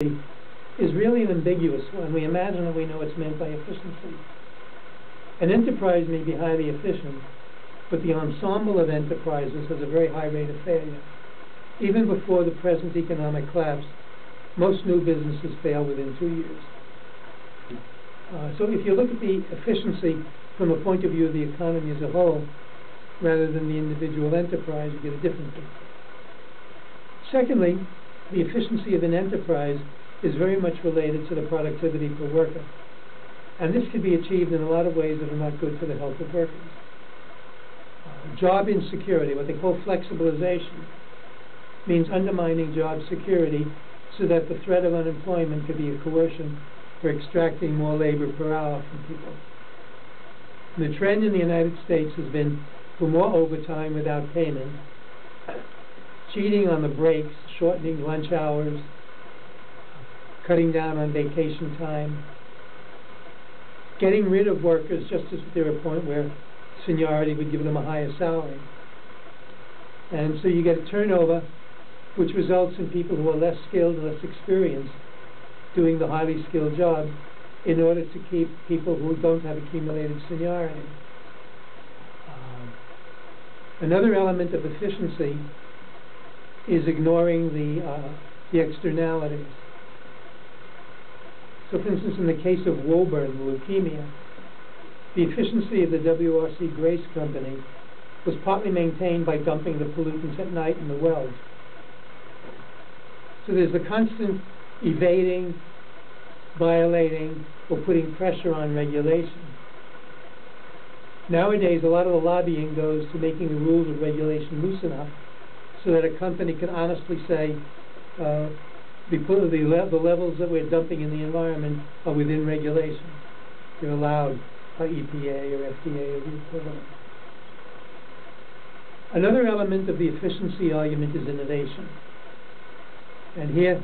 is really an ambiguous one. We imagine that we know what's meant by efficiency. An enterprise may be highly efficient, but the ensemble of enterprises has a very high rate of failure. Even before the present economic collapse, most new businesses fail within 2 years. So if you look at the efficiency from a point of view of the economy as a whole, rather than the individual enterprise, you get a different picture. Secondly, the efficiency of an enterprise is very much related to the productivity per worker. And this can be achieved in a lot of ways that are not good for the health of workers. Job insecurity, what they call flexibilization, means undermining job security so that the threat of unemployment could be a coercion for extracting more labor per hour from people. And the trend in the United States has been for more overtime without payment, cheating on the breaks, shortening lunch hours, cutting down on vacation time, getting rid of workers just as they're at a point where seniority would give them a higher salary. And so you get a turnover which results in people who are less skilled and less experienced doing the highly skilled jobs in order to keep people who don't have accumulated seniority. Another element of efficiency is ignoring the externalities. So, for instance, in the case of Woburn leukemia, the efficiency of the W.R.C. Grace Company was partly maintained by dumping the pollutants at night in the wells. So there's a constant evading, violating, or putting pressure on regulation. Nowadays, a lot of the lobbying goes to making the rules of regulation loose enough so that a company can honestly say, the levels that we're dumping in the environment are within regulation. They're allowed by EPA or FDA or the equivalent. Another element of the efficiency argument is innovation. And here,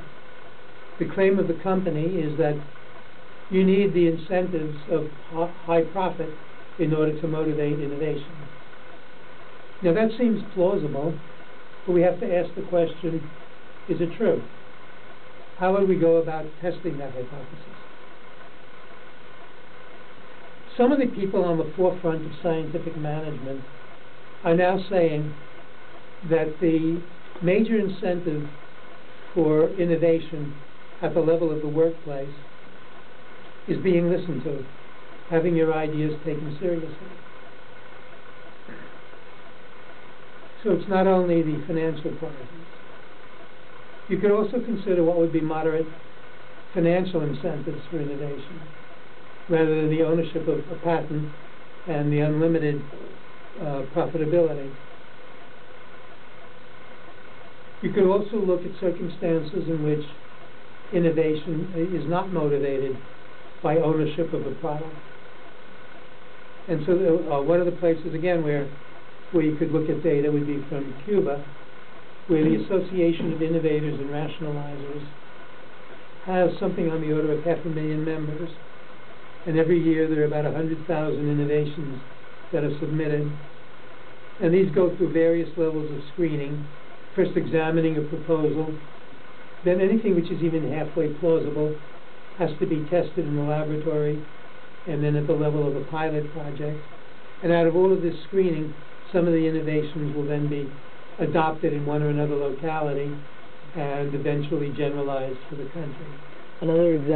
the claim of the company is that you need the incentives of high profit in order to motivate innovation. Now that seems plausible, but we have to ask the question, is it true? How would we go about testing that hypothesis? Some of the people on the forefront of scientific management are now saying that the major incentive for innovation at the level of the workplace is being listened to, having your ideas taken seriously. So it's not only the financial prizes. You could also consider what would be moderate financial incentives for innovation, rather than the ownership of a patent and the unlimited profitability. You could also look at circumstances in which innovation is not motivated by ownership of a product. And so one of the places, again, where you could look at data would be from Cuba, where the Association of Innovators and Rationalizers has something on the order of 500,000 members. And every year there are about 100,000 innovations that are submitted. And these go through various levels of screening, first examining a proposal, then anything which is even halfway plausible has to be tested in the laboratory, and then at the level of a pilot project. And out of all of this screening, some of the innovations will then be adopted in one or another locality and eventually generalized for the country. Another example